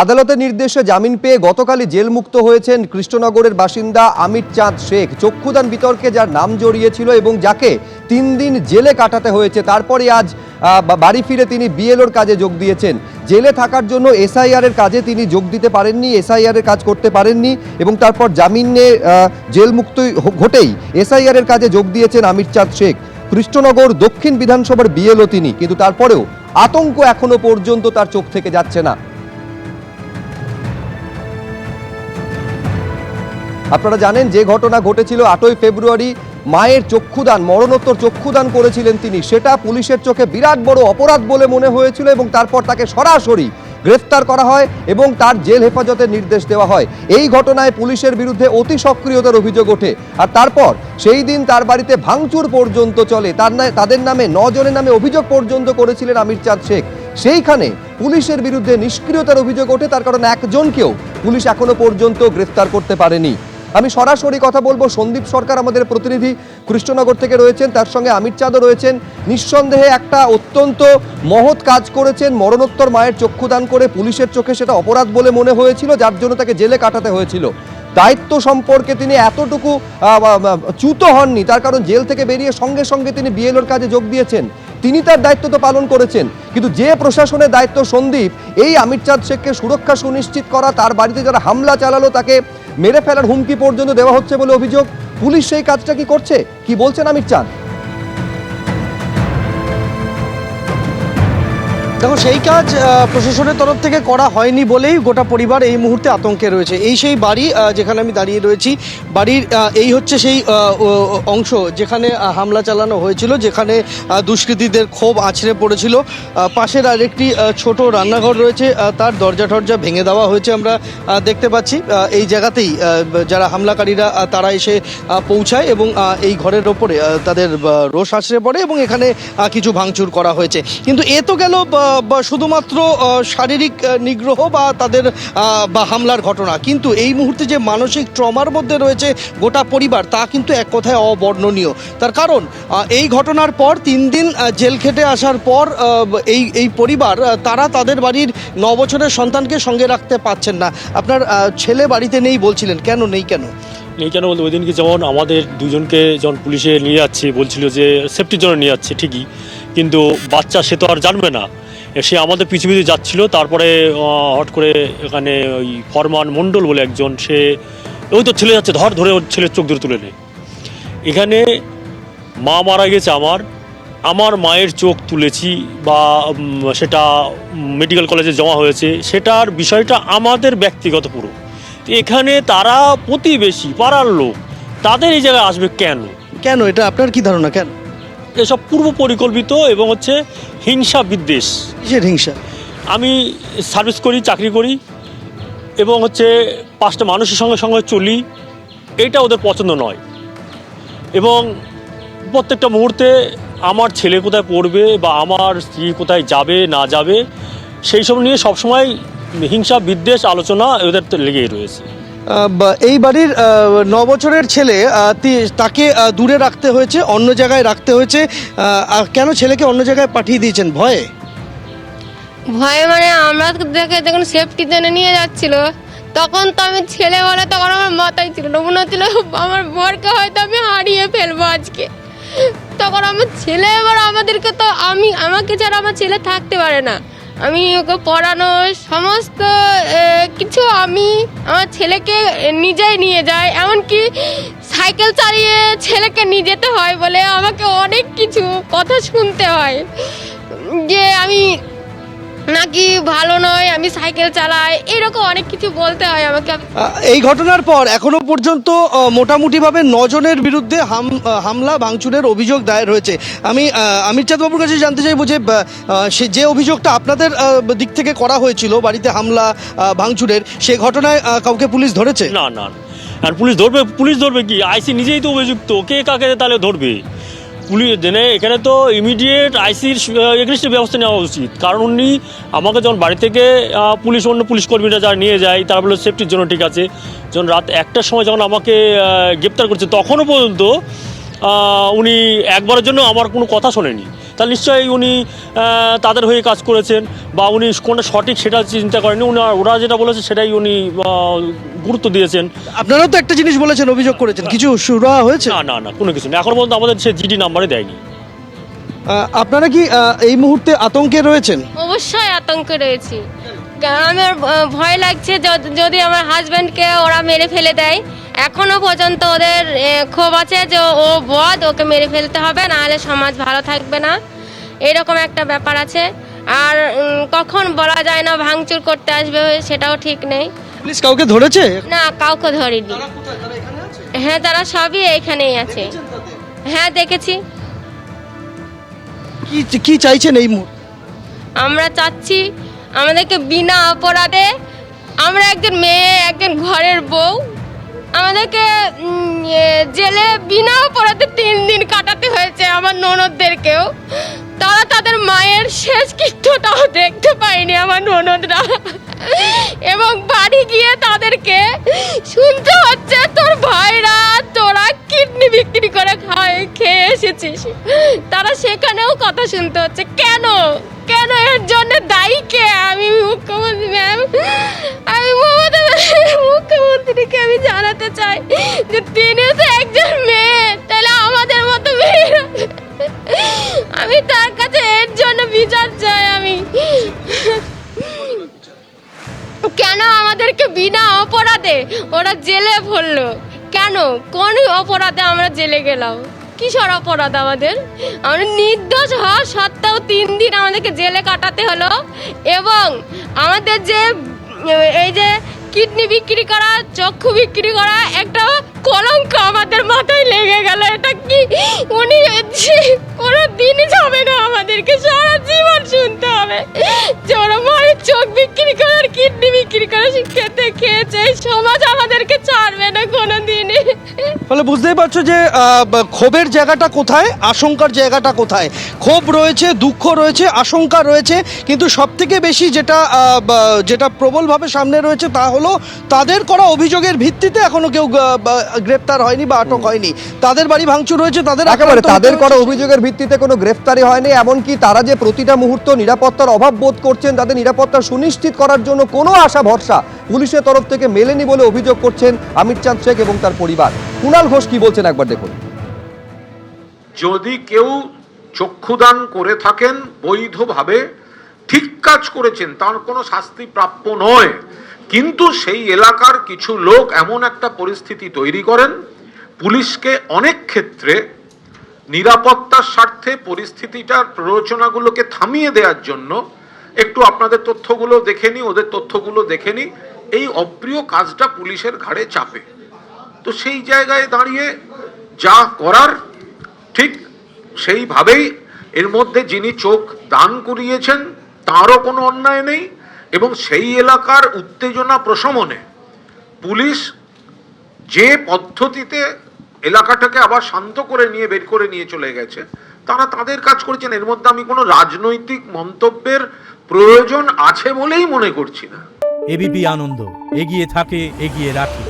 আদালতের নির্দেশে জামিন পেয়ে গতকালই জেলমুক্ত হয়েছেন কৃষ্ণনগরের বাসিন্দা আমির চাঁদ শেখ। চক্ষুদান বিতর্কে যার নাম জড়িয়েছিল এবং যাকে 3 দিন জেলে কাটাতে হয়েছে, তারপরে আজ বাড়ি ফিরে তিনি বিএলওর কাজে যোগ দিয়েছেন। জেলে থাকার জন্য এসআইআর এর কাজে তিনি যোগ দিতে পারেননি, এসআইআর এর কাজ করতে পারেননি এবং তারপর জামিনে জেলমুক্ত ঘটেই এসআইআর এর কাজে যোগ দিয়েছেন আমির চাঁদ শেখ। কৃষ্ণনগর দক্ষিণ বিধানসভার বিএলও তিনি, কিন্তু তারপরেও আতঙ্ক এখনো পর্যন্ত তার চোখ থেকে যাচ্ছে না। আপনারা জানেন যে ঘটনা ঘটেছিল 8ই ফেব্রুয়ারি, মায়ের চক্ষুদান, মরণোত্তর চক্ষুদান করেছিলেন তিনি। সেটা পুলিশের চোখে বিরাট বড় অপরাধ বলে মনে হয়েছিল এবং তারপর তাকে সরাসরি গ্রেফতার করা হয় এবং তার জেল হেফাজতের নির্দেশ দেওয়া হয়। এই ঘটনায় পুলিশের বিরুদ্ধে অতি সক্রিয়তার অভিযোগ ওঠে আর তারপর সেই দিন তার বাড়িতে ভাঙচুর পর্যন্ত চলে। তাদের নামে 9 জনের নামে অভিযোগ পর্যন্ত করেছিলেন আমির চাঁদ শেখ। সেইখানে পুলিশের বিরুদ্ধে নিষ্ক্রিয়তার অভিযোগ ওঠে, তার কারণ একজনকেও পুলিশ এখনো পর্যন্ত গ্রেফতার করতে পারেনি। আমি সরাসরি কথা বলবো, সন্দীপ সরকার আমাদের প্রতিনিধি কৃষ্ণনগর থেকে রয়েছেন, তার সঙ্গে আমির চাঁদও রয়েছেন। নিঃসন্দেহে একটা অত্যন্ত মহৎ কাজ করেছেন, মরণোত্তর মায়ের চক্ষুদান করে। পুলিশের চোখে সেটা অপরাধ বলে মনে হয়েছিল, যার জন্য তাকে জেলে কাটাতে হয়েছিল। দায়িত্ব সম্পর্কে তিনি এতটুকু চ্যুত হননি, তার কারণ জেল থেকে বেরিয়ে সঙ্গে সঙ্গে তিনি বিএলওর কাজে যোগ দিয়েছেন। তিনি তার দায়িত্ব তো পালন করেছেন, কিন্তু যে প্রশাসনের দায়িত্ব সন্দীপ, এই আমির চাঁদ শেখকে সুরক্ষা সুনিশ্চিত করা, তার বাড়িতে যারা হামলা চালালো তাকে মেরে ফেলার হুমকি পর্যন্ত দেওয়া হচ্ছে বলে অভিযোগ। পুলিশ সেই কাজটা কি করছে, কি বলছেন আমির চাঁদ? দেখো, সেই কাজ প্রশাসনের তরফ থেকে করা হয়নি বলেই গোটা পরিবার এই মুহূর্তে আতঙ্কে রয়েছে। এই সেই বাড়ি যেখানে আমি দাঁড়িয়ে রয়েছি, বাড়ির এই হচ্ছে সেই অংশ যেখানে হামলা চালানো হয়েছিল, যেখানে দুষ্কৃতীদের ক্ষোভ আছড়ে পড়েছিল। পাশের আরেকটি ছোট রান্নাঘর রয়েছে, তার দরজা টরজা ভেঙে দেওয়া হয়েছে আমরা দেখতে পাচ্ছি। এই জায়গাতেই যারা হামলাকারীরা তারা এসে পৌঁছায় এবং এই ঘরের ওপরে তাদের রোষ আছড়ে পড়ে এবং এখানে কিছু ভাঙচুর করা হয়েছে। কিন্তু এ তো গেল শুধুমাত্র শারীরিক নিগ্রহ বা তাদের বা হামলার ঘটনা, কিন্তু এই মুহূর্তে যে মানসিক ট্রমার মধ্যে রয়েছে গোটা পরিবার, তা কিন্তু এক কথায় অবর্ণনীয়। তার কারণ এই ঘটনার পর 3 দিন জেল খেটে আসার পর এই পরিবার তারা তাদের বাড়ির 9 বছরের সন্তানকে সঙ্গে রাখতে পারছেন না। আপনার ছেলে বাড়িতে নেই বলছিলেন, কেন নেই? কেন বলতে, ওই দিনকে যেমন আমাদের দুজনকে যখন পুলিশে নিয়ে যাচ্ছে, বলছিল যে সেফটির জন্য নিয়ে যাচ্ছে ঠিকই, কিন্তু বাচ্চা সে তো আর জানবে না, সে আমাদের পিছু পিছু যাচ্ছিল। তারপরে হট করে এখানে ওই ফরমান মণ্ডল বলে একজন, সে ওই তো ছেলে যাচ্ছে, ধরে ওর ছেলের চোখ ধরে তুলে নেয়। এখানে মা মারা গেছে, আমার মায়ের চোখ তুলেছি বা সেটা মেডিকেল কলেজে জমা হয়েছে, সেটার বিষয়টা আমাদের ব্যক্তিগত পুরো। এখানে তারা প্রতিবেশী, পাড়ার লোক, তাদের এই জায়গায় আসবে কেন? এটা আপনার কি ধারণা? কেন এসব পূর্ব পরিকল্পিত এবং হচ্ছে হিংসা বিদ্বেষ। কিসের হিংসা? আমি সার্ভিস করি, চাকরি করি এবং হচ্ছে 5টা মানুষের সঙ্গে সঙ্গে চলি, এইটা ওদের পছন্দ নয়। এবং প্রত্যেকটা মুহূর্তে আমার ছেলে কোথায় পড়বে বা আমার স্ত্রী কোথায় যাবে না যাবে, সেই সব নিয়ে সবসময় হিংসা বিদ্বেষ আলোচনা ওদের লেগেই রয়েছে। এই বাড়ির 9 বছরের ছেলে, তাকে দূরে রাখতে হয়েছে, অন্য জায়গায় রাখতে হয়েছে। কেন ছেলেকে অন্য জায়গায় পাঠিয়ে দিয়েছেন? ভয়ে মানে আমরা দেখে যখন সেফটিতে নিয়ে যাচ্ছিল, তখন তো আমি ছেলে বলে তখন আমার মাথায় ছিল না, মনে হচ্ছিল আমার বরকে হয়তো আমি হারিয়ে ফেলবো আজকে। তখন আমার ছেলে, এবার আমাদেরকে তো আমাকে ছাড়া আমার ছেলে থাকতে পারে না। আমি ওকে পড়ানো সমস্ত কিছু আমি আমার ছেলেকে নিজেই নিয়ে যাই, এমনকি সাইকেল চালিয়ে ছেলেকে নিয়ে যেতে হয় বলে আমাকে অনেক কিছু কথা শুনতে হয় যে আমি নাকি ভালো নয়, আমি সাইকেল চালাই, এরকম অনেক কিছু বলতে হয় আমাকে। এই ঘটনার পর এখনো পর্যন্ত মোটামুটিভাবে 9 জনের বিরুদ্ধে হামলা ভাঙচুরের অভিযোগ দায়ের হয়েছে। আমি আমির চাঁদ বাবুর কাছে জানতে চাইবো যে যে অভিযোগটা আপনাদের দিক থেকে করা হয়েছিল বাড়িতে হামলা ভাঙচুরের, সে ঘটনায় কাউকে পুলিশ ধরেছে? না, আর পুলিশ ধরবে কি? আইসি নিজেই তো অভিযুক্ত, কে কাকে তাহলে ধরবে? পুলিশ এখানে তো ইমিডিয়েট আইসির এগ্রেসিভ ব্যবস্থা নেওয়া উচিত, কারণ উনি আমাকে যখন বাড়ি থেকে অন্য পুলিশ কর্মীরা যারা নিয়ে যায়, তারা বলে সেফটির জন্য ঠিক আছে। যখন রাত 1টার সময় যখন আমাকে গ্রেপ্তার করছে, তখনও পর্যন্ত উনি একবারের জন্য আমার কোনো কথা শোনেনি। তাহলে নিশ্চয়ই উনি তাদের হয়ে কাজ করেছেন, বা উনি কোনটা সঠিক সেটা চিন্তা করেনি, ওরা যেটা বলেছে সেটাই উনি গুরুত্ব দিয়েছেন। আপনারাও তো একটা জিনিস বলেছেন, অভিযোগ করেছেন, কিছু সুরাহা হয়েছে? না না না, কোনো কিছু না, এখন পর্যন্ত আমাদের সে জিডি নাম্বারে দেয়নি। আপনারা কি এই মুহূর্তে আতঙ্কে রয়েছেন? অবশ্যই আতঙ্কে রয়েছি। আমার ভয় লাগছে যদি আমার হাজব্যান্ডকে ওরা মেরে ফেলে দেয়। এখনো পর্যন্ত ওদের ক্ষোভ আছে যে ও বদ, ওকে মেরে ফেলতে হবে, নাহলে সমাজ ভালো থাকবে না, এরকম একটা ব্যাপার আছে। আর কখন বলা যায় না ভাঙচুর করতে আসবে, সেটাও ঠিক নেই। পুলিশ কাউকে ধরেছে? না, কাউকে ধরিনি। হ্যাঁ, তারা সবই এখানেই আছে। হ্যাঁ, দেখেছি। কি চাইছেন এই মুহূর্তে? আমরা চাচ্ছি আমাদেরকে বিনা অপরাধে, আমরা একজন মেয়ে, একজন ঘরের বউ, আমাদেরকে জেলে বিনা অপরাধে 3 দিন কাটাতে হয়েছে। আমার ননদদেরকেও, তারা তাদের মায়ের শেষ কৃত্যটাও দেখতে পায়নি আমার ননদরা, এবং বাড়ি গিয়ে তাদেরকে শুনতে হচ্ছে তোর ভাইরা তোরা কিডনি বিক্রি করে খেয়ে এসেছিস। তারা সেখানেও কথা শুনতে হচ্ছে। কেন কেন এর জন্য দায়ী কে? আমি মুখ্যমন্ত্রী ম্যাম, আমি মুখ্যমন্ত্রীকে আমি জানাতে চাই যে তিনিও তো একজন মেয়ে, তাহলে আমাদের মতো মেয়েরা, আমি তার কাছে এর জন্য বিচার চাই। আমি কেন আমাদেরকে বিনা অপরাধে ওরা জেলে ভরলো? কেন, কোন অপরাধে আমরা জেলে গেলাম? কিসের অপরাধ আমাদের? আমরা নির্দোষ হওয়া সত্ত্বেও 3 দিন আমাদেরকে জেলে কাটাতে হলো, এবং আমাদের যে এই যে কিডনি বিক্রি করা, চক্ষু বিক্রি করা, একটা কলঙ্ক আমাদের মাথায় লেগে গেল। এটা কি উনি কোনো দিনই যাবে না, আমাদেরকে সারা জীবন শুনতে হবে যে ওরা মায়ের চোখ বিক্রি করে আর কিডনি বিক্রি করে খেয়েছে। এই সমাজ আমাদেরকে ছাড়বে না কোনো দিনই। ফলে বুঝতেই পারছো যে ক্ষোভের জায়গাটা কোথায়, আশঙ্কার জায়গাটা কোথায়। ক্ষোভ রয়েছে, দুঃখ রয়েছে, আশঙ্কা রয়েছে, কিন্তু সবথেকে বেশি যেটা প্রবলভাবে সামনে রয়েছে তা হলো তাদের করা অভিযোগের ভিত্তিতে এখনো কেউ গ্রেপ্তার হয়নি বা আটক হয়নি। তাদের বাড়ি ভাঙচুর হয়েছে, একেবারে তাদের করা অভিযোগের ভিত্তিতে কোনো গ্রেফতারি হয়নি। এমনকি তারা যে প্রতিটা মুহূর্ত নিরাপত্তার অভাব বোধ করছেন, তাদের নিরাপত্তা সুনিশ্চিত করার জন্য কোনো আশা ভরসা পুলিশের তরফ থেকে মেলেনি বলে অভিযোগ করছেন আমির চাঁদ শেখ এবং তার পরিবার। কুণাল ঘোষ কি বলছেন একবার দেখুন। যদি কেউ চক্ষুদান করে থাকেন বৈধভাবে, ঠিক কাজ করেছেন, তার কোনো শাস্তি প্রাপ্য নয়। কিন্তু সেই এলাকার কিছু লোক এমন একটা পরিস্থিতি তৈরি করেন, পুলিশকে অনেক ক্ষেত্রে নিরাপত্তার স্বার্থে পরিস্থিতিটার প্ররোচনাগুলোকে থামিয়ে দেওয়ার জন্য, একটু আপনাদের তথ্যগুলো দেখে নি, ওদের তথ্যগুলো দেখে নি, এই অপ্রিয় কাজটা পুলিশের ঘাড়ে চাপে। তো সেই জায়গায় দাঁড়িয়ে যা করার ঠিক সেইভাবেই, এর মধ্যে যিনি চোখ দান করিয়েছেন তারও কোনো অন্যায় নেই, এবং সেই এলাকার উত্তেজনা প্রশমনে পুলিশ যে পদ্ধতিতে এলাকাটাকে আবার শান্ত করে নিয়ে বের করে নিয়ে চলে গেছে, তারা তাদের কাজ করেছেন। এর মধ্যে আমি কোনো রাজনৈতিক মন্তব্যের প্রয়োজন আছে বলেই মনে করছি না। এবিপি আনন্দ, এগিয়ে থাকে, এগিয়ে রাখে।